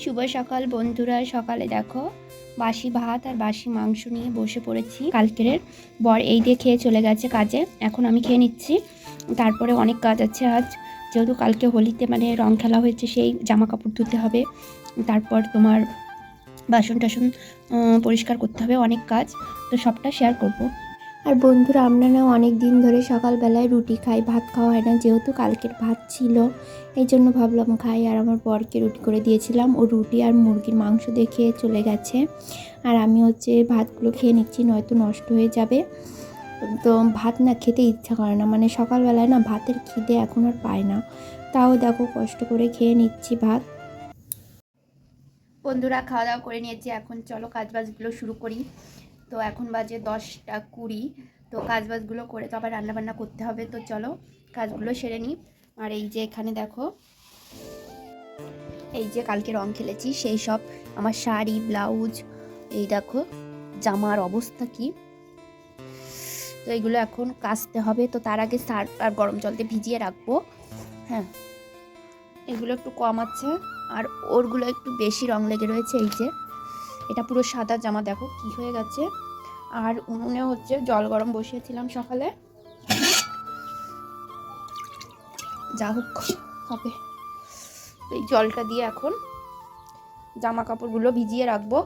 শুভ সকাল বন্ধুরা। সকালে দেখো বাসি ভাত আর বাসি মাংস নিয়ে বসে পড়েছি। কালকের বর এই দিয়ে খেয়ে চলে গেছে কাজে, এখন আমি খেয়ে নিচ্ছি। তারপরে অনেক কাজ আছে আজ, যেহেতু কালকে হোলিতে রং খেলা হয়েছে, সেই জামা কাপড় ধুতে হবে, তারপর তোমার বাসন টাসন পরিষ্কার করতে হবে, অনেক কাজ, তো সবটা শেয়ার করব। আর বন্ধুরা, আমরা না অনেক দিন ধরে সকালবেলায় রুটি খাই, ভাত খাওয়া হয় না, যেহেতু কালকের ভাত ছিল এই জন্য ভাবলাম খাই। আর আমার বরকে রুটি করে দিয়েছিলাম, ও রুটি আর মুরগির মাংস দিয়ে খেয়ে চলে গেছে। আর আমি ভাতগুলো খেয়ে নিচ্ছি, নয়তো নষ্ট হয়ে যাবে। তো ভাত না খেতে ইচ্ছা করে না, সকালবেলায় না ভাতের খিদে এখন আর পায় না, তাও দেখো কষ্ট করে খেয়ে নিচ্ছি ভাত। বন্ধুরা, খাওয়া দাওয়া করে নিয়েছি, এখন চলো কাজবাজগুলো শুরু করি। তো এখন বাজে 10টা 20, তো কাজবাজগুলো করে তো আবার রান্নাবান্না করতে হবে, তো চলো কাজগুলো সেরে নিই। আর এই যে এখানে দেখো, এই যে কালকে রং খেলেছি সেই সব আমার শাড়ি, ব্লাউজ, এই দেখো জামার অবস্থা কি। তো এইগুলো এখন কাচতে হবে, তো তার আগে সার্ফ আর গরম জল দিয়ে ভিজিয়ে রাখবো। হ্যাঁ, এগুলো একটু কম আছে আর ওরগুলো একটু বেশি রং লেগে রয়েছে। এই যে এটা পুরো সাদা জামা, দেখো কি হয়ে গেছে। আর উনুনে জল গরম বসিয়েছিলাম সকালে, যা হোক হবে। এই জলটা দিয়ে এখন জামা কাপড়গুলো ভিজিয়ে রাখবো।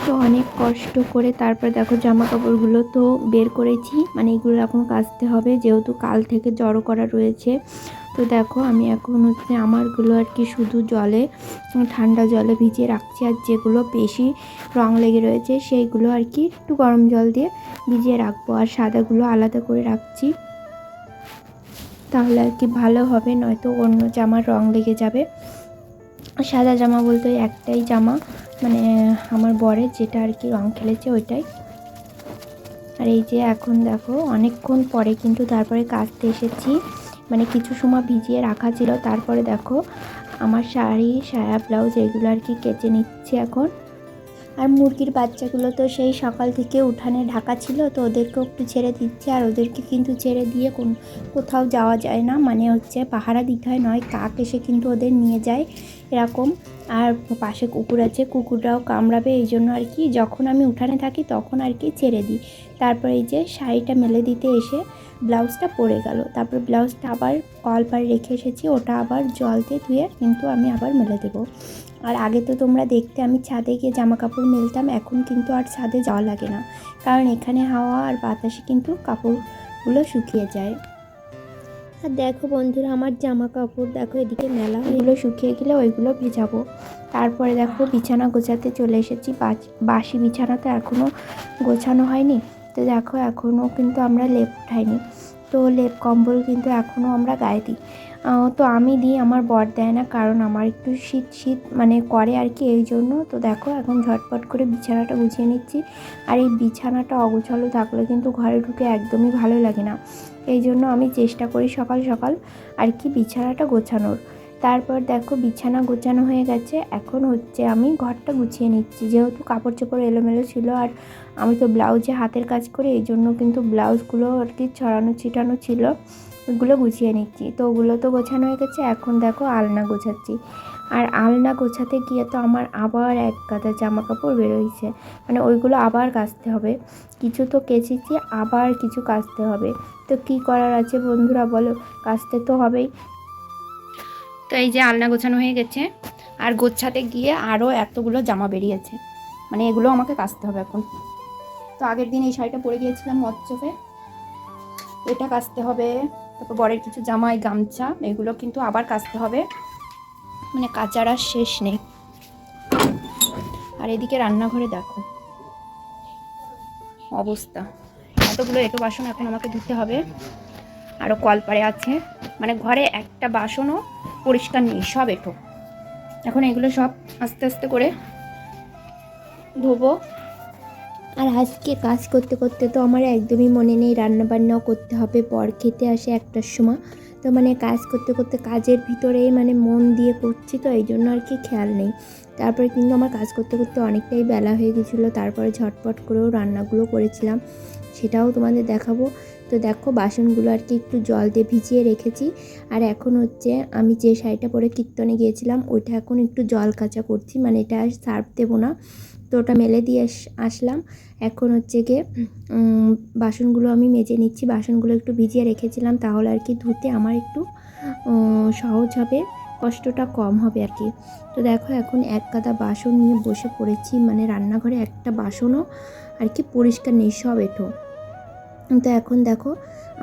তো অনেক কষ্ট করে তারপর দেখো জামা কাপড়গুলো তো বের করেছি, এগুলো এখন কাচতে হবে, যেহেতু কাল থেকে জড়ো করা রয়েছে। তো দেখো আমি এখন আমারগুলো আর কি শুধু ঠান্ডা জলে ভিজিয়ে রাখছি, আর যেগুলো বেশি রং লেগে রয়েছে সেইগুলো আর কি একটু গরম জল দিয়ে ভিজিয়ে রাখবো, আর সাদাগুলো আলাদা করে রাখছি, তাহলে আর কি ভালো হবে, নয়তো অন্য জামার রং লেগে যাবে। সাদা জামা বলতে একটাই জামা, আমার বরের, যেটা আর কি রং খেলেছে ওইটাই। আর এই যে এখন দেখো অনেকক্ষণ পরে কিন্তু তারপরে কাচতে এসেছি, কিছু সময় ভিজিয়ে রাখা ছিল, তারপরে দেখো আমার শাড়ি, সায়া, ব্লাউজ এগুলো আর কি কেচে নিচ্ছি এখন। আর মুরগির বাচ্চাগুলো তো সেই সকাল থেকে উঠানে ঢাকা ছিল, তো ওদেরকেও একটু ছেড়ে দিচ্ছে। আর ওদেরকে কিন্তু ছেড়ে দিয়ে কোথাও যাওয়া যায় না, পাহারা দিতে হয়, নয় কাক এসে কিন্তু ওদের নিয়ে যায় এরকম। আর পাশে কুকুর আছে, কুকুররাও কামড়াবে, এই জন্য আর কি যখন আমি উঠানে থাকি তখন আর কি ছেড়ে দিই। তারপরে এই যে শাড়িটা মেলে দিতে এসে ব্লাউজটা পরে গেল, তারপর ব্লাউজটা আবার কলপারে রেখে এসেছি, ওটা আবার জল দিয়ে ধুয়ে কিন্তু আমি আবার মেলে দেবো। আর আগে তো তোমরা দেখতে আমি ছাদে গিয়ে জামা কাপড় মেলতাম, এখন কিন্তু আর ছাদে যাওয়া লাগে না, কারণ এখানে হাওয়া আর বাতাসে কিন্তু কাপড়গুলো শুকিয়ে যায়। আর দেখো বন্ধুরা, আমার জামা কাপড় দেখো এদিকে মেলা, ওইগুলো শুকিয়ে গেলে ওইগুলো ভেজাবো। তারপরে দেখো বিছানা গোছাতে চলে এসেছি, বাসি বিছানা তো এখনও গোছানো হয়নি। তো দেখো এখনও কিন্তু আমরা লেপ উঠাইনি, তো লেপ কম্বল কিন্তু এখনও আমরা গায়ে দিই। তো আমি দিই, আমার বর দেয় না, কারণ আমার একটু শীত শীত করে আর কি, এই জন্য। তো দেখো এখন ঝটপট করে বিছানাটা গুছিয়ে নিচ্ছি। আর এই বিছানাটা অগোছালো থাকলে কিন্তু ঘরে ঢুকে একদমই ভালো লাগে না, এই জন্য আমি চেষ্টা করি সকাল সকাল আর কি বিছানাটা গোছানোর। তারপর দেখো বিছানা গোছানো হয়ে গেছে, এখন আমি ঘরটা গুছিয়ে নিচ্ছি, যেহেতু কাপড় চোপড় এলোমেলো ছিল, আর আমি তো ব্লাউজে হাতের কাজ করি, এই জন্য কিন্তু ব্লাউজগুলো আর কি ছড়ানো ছিটানো ছিল, ওগুলো গুছিয়ে নিচ্ছি। তো ওগুলো তো গোছানো হয়ে গেছে, এখন দেখো আলনা গোছাচ্ছি। আর আলনা গোছাতে গিয়ে তো আমার আবার এক গাদা জামা কাপড় বেরোইছে, ওইগুলো আবার কাচতে হবে। কিছু তো কেচেছি, আবার কিছু কাচতে হবে, তো কি করার আছে বন্ধুরা বলো, কাচতে তো হবেই। তো এই যে আলনা গোছানো হয়ে গেছে, আর গোছাতে গিয়ে আরও এতগুলো জামা বেরিয়েছে, এগুলো আমাকে কাচতে হবে এখন। তো আগের দিন এই শাড়িটা পরে গিয়েছিলাম মৎস্যফে, এটা কাচতে হবে। তারপর বরের কিছু জামাই, গামছা, এগুলো কিন্তু আবার কাচতে হবে, কাচার আর শেষ নেই। আর এদিকে রান্নাঘরে দেখো অবস্থা, এতগুলো এঁটো বাসন এখন আমাকে ধুতে হবে, আরও কলপারে আছে, ঘরে একটা বাসনও পরিষ্কার নেই, সব এঁটো। এখন এগুলো সব আস্তে আস্তে করে ধোবো। আর আজকে কাজ করতে করতে তো আমার একদমই মনে নেই রান্নাবান্নাও করতে হবে, বর খেতে আসে 1টার সময়, তো কাজ করতে করতে কাজের ভিতরেই মন দিয়ে করছি, তো এই জন্য আর কি খেয়াল নেই। তারপরে কিন্তু আমার কাজ করতে করতে অনেকটাই বেলা হয়ে গেছিলো, তারপরে ঝটপট করেও রান্নাগুলো করেছিলাম। সেটাও তোমাদের দেখাবো। তো দেখো বাসনগুলো আর কি একটু জল দিয়ে ভিজিয়ে রেখেছি। আর এখন হচ্ছে আমি যে শাড়িটা পরে কীর্তনে গিয়েছিলাম ওইটা এখন একটু জল কাচা করছি, মানে এটা সার্ফ দেবো না, তো ওটা মেলে দিয়ে আসলাম। এখন হচ্ছে গিয়ে বাসনগুলো আমি মেজে নিচ্ছি। বাসনগুলো একটু ভিজিয়ে রেখেছিলাম, তাহলে আর কি ধুতে আমার একটু সহজ হবে, কষ্টটা কম হবে আর কি। তো দেখো এখন এক গাদা বাসন নিয়ে বসে পড়েছি, মানে রান্নাঘরে একটা বাসনও আর কি পরিষ্কার নেই, সব এঁঠো। তো এখন দেখো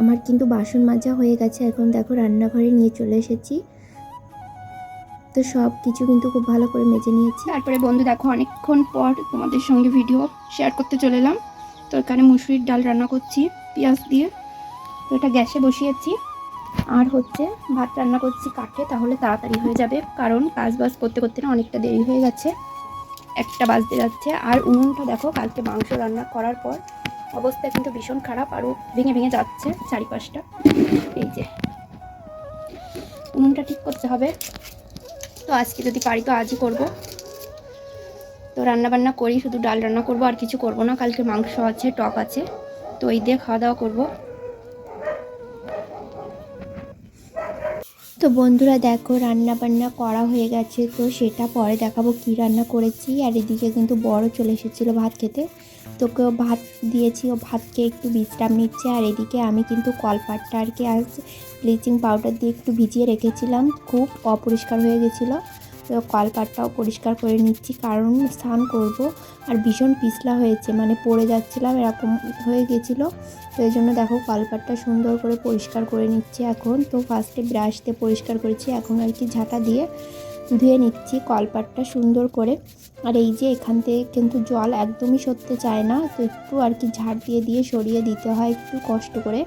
আমার কিন্তু বাসন মাজা হয়ে গেছে, এখন দেখো রান্নাঘরে নিয়ে চলে এসেছি। তো সব কিছু কিন্তু খুব ভালো করে মেজে নিয়েছি। তারপরে বন্ধু দেখো অনেকক্ষণ পর তোমাদের সঙ্গে ভিডিও শেয়ার করতে চলে এলাম। তো এখানে মুসুরির ডাল রান্না করছি পেঁয়াজ দিয়ে, তো এটা গ্যাসে বসিয়েছি। আর হচ্ছে ভাত রান্না করছি কাঠে, তাহলে তাড়াতাড়ি হয়ে যাবে, কারণ কাজ বাজ করতে করতে না অনেকটা দেরি হয়ে গেছে, 1টা বাজতে যাচ্ছে। আর উনুনটা দেখো কালকে মাংস রান্না করার পর অবস্থা কিন্তু ভীষণ খারাপ, আরও ভেঙে ভেঙে যাচ্ছে চারিপাশটা। এই যে উনুনটা ঠিক করতে হবে, তো আজকে যদি পারি তো আজই করব। তো রান্না বান্না করি, শুধু ডাল রান্না করব, আর কিছু করব না। কালকে মাংস আছে, টক আছে, তো এই দিয়ে খাওয়া দাওয়া করব। তো বন্ধুরা দেখো রান্না বান্না করা হয়ে গেছে, তো সেটা পরে দেখাবো কি রান্না করেছি। আর এদিকে কিন্তু বড় চলে এসেছিলো ভাত খেতে, তোকে ভাত দিয়েছি, ও ভাত খেয়ে একটু বিশ্রাম নিচ্ছে। আর এদিকে আমি কিন্তু কলপাটটা আর কি আজ ব্লিচিং পাউডার দিয়ে একটু ভিজিয়ে রেখেছিলাম, খুব অপরিষ্কার হয়ে গেছিলো। তো কলপাটটাও পরিষ্কার করে নিচ্ছি, কারণ স্নান করব। আর ভীষণ পিছলা হয়েছে, মানে পড়ে যাচ্ছিলাম এরকম হয়ে গেছিলো। তো এই জন্য দেখো কলপাটটা সুন্দর করে পরিষ্কার করে নিচ্ছি এখন। তো ফার্স্টে ব্রাশ দিয়ে পরিষ্কার করেছি, এখন আর কি ঝাঁটা দিয়ে ধুয়ে নিচ্ছি কলপাটটা সুন্দর করে। আর এই যে এখান থেকে কিন্তু জল একদমই সরতে চায় না, তো একটু আর কি ঝাড় দিয়ে দিয়ে সরিয়ে দিতে হয় একটু কষ্ট করে।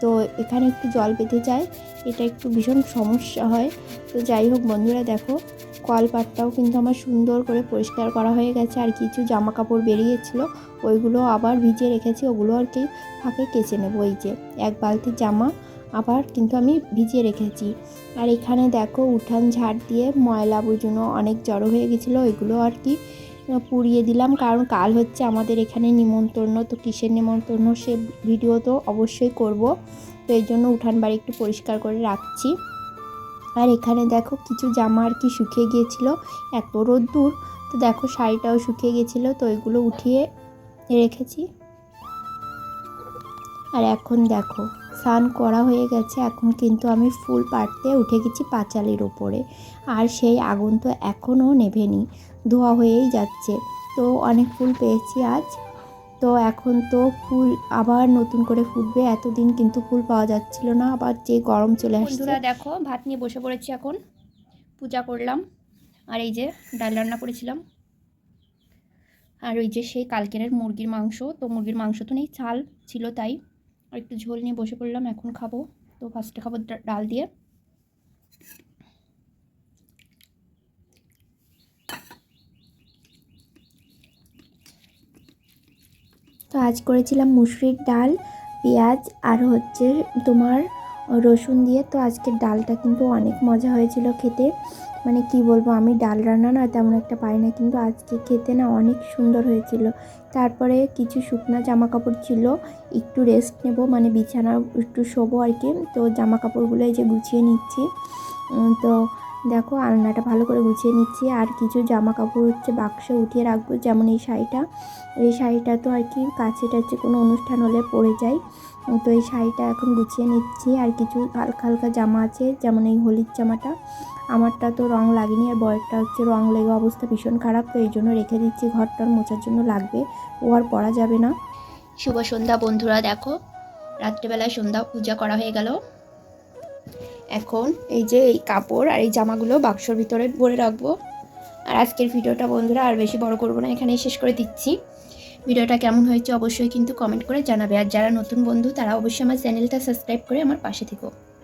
তো এখানে একটু জল বেঁধে যায়, এটা একটু ভীষণ সমস্যা হয়। তো যাই হোক বন্ধুরা দেখো কলপাটটাও কিন্তু আমার সুন্দর করে পরিষ্কার করা হয়ে গেছে। আর কিছু জামা কাপড় বেরিয়েছিল, ওইগুলো আবার ভিজিয়ে রেখেছি, ওগুলো আর কি ফাঁকে কেচে নেবো। এই যে এক বালতি জামা আবার কিন্তু আমি ভিজিয়ে রেখেছি। আর এখানে দেখো উঠান ঝাড় দিয়ে ময়লা আবর্জনা অনেক জড়ো হয়ে গেছিলো, ওইগুলো আর কি পুড়িয়ে দিলাম, কারণ কাল হচ্ছে আমাদের এখানে নিমন্ত্রণ। তো কিসের নিমন্ত্রণ সে ভিডিও তো অবশ্যই করব, তো এই জন্য উঠান বাড়ি একটু পরিষ্কার করে রাখছি। আর এখানে দেখো কিছু জামা আর কি শুকিয়ে গিয়েছিলো, এত রোদ্দুর। তো দেখো শাড়িটাও শুকিয়ে গেছিলো, তো এগুলো উঠিয়ে রেখেছি। আর এখন দেখো স্নান করা হয়ে গেছে, এখন কিন্তু আমি ফুল পাড়তে উঠে গেছি পাঁচালির ওপরে। আর সেই আগুন তো এখনও নেভেনি, ধোয়া হয়েই যাচ্ছে। তো অনেক ফুল পেয়েছি আজ, তো এখন তো ফুল আবার নতুন করে ফুটবে। এতদিন কিন্তু ফুল পাওয়া যাচ্ছিল না, আবার যে গরম চলে আসছে। বন্ধুরা দেখো ভাত নিয়ে বসে পড়েছি, এখন পূজা করলাম। আর এই যে ডাল রান্না করেছিলাম, আর ওই যে সেই কালকের মুরগির মাংস, তো মুরগির মাংস তো নেই, চাল ছিল তাই। আর একটু ঝোল নিয়ে বসে পড়লাম, এখন খাবো। তো ফার্স্টে খাবো ডাল দিয়ে। তো আজ করেছিলাম মুসুরির ডাল, পেঁয়াজ আর হচ্ছে তোমার রসুন দিয়ে। তো আজকের ডালটা কিন্তু অনেক মজা হয়েছিল খেতে, মানে কি বলবো, আমি ডাল রান্না না তেমন একটা পারি না, কিন্তু আজকে খেতে না অনেক সুন্দর হয়েছিল। তারপরে কিছু শুকনা জামা কাপড় ছিল, একটু রেস্ট নেব, মানে বিছানা একটু শোবো আর কি। তো জামা কাপড়গুলো এই যে গুছিয়ে নিচ্ছি। তো দেখো আলনাটা ভালো করে গুছিয়ে নিচ্ছি। আর কিছু জামা কাপড় হচ্ছে বাক্সে উঠিয়ে রাখবো, যেমন এই শাড়িটা তো আর কি কাছে টাছে কোনো অনুষ্ঠান হলে পরে যায়। তো এই শাড়িটা এখন গুছিয়ে নিচ্ছি। আর কিছু হালকা হালকা জামা আছে, যেমন এই হলুদ জামাটা, আমারটা তো রং লাগেনি, আর বয়েরটা হচ্ছে রং লেগে অবস্থা ভীষণ খারাপ, তো এই জন্য রেখে দিচ্ছি, ঘরটার মোছার জন্য লাগবে, ও আর পরা যাবে না। শুভ সন্ধ্যা বন্ধুরা, দেখো রাত্রেবেলায় সন্ধ্যা পূজা করা হয়ে গেল। এখন এই যে এই কাপড় আর এই জামাগুলো বাক্সর ভিতরে ভরে রাখবো। আর আজকের ভিডিওটা বন্ধুরা আর বেশি বড় করবো না, এখানেই শেষ করে দিচ্ছি। ভিডিওটা কেমন হয়েছে অবশ্যই কিন্তু কমেন্ট করে জানাবে। আর যারা নতুন বন্ধু তারা অবশ্যই আমার চ্যানেলটা সাবস্ক্রাইব করে আমার পাশে থেকো।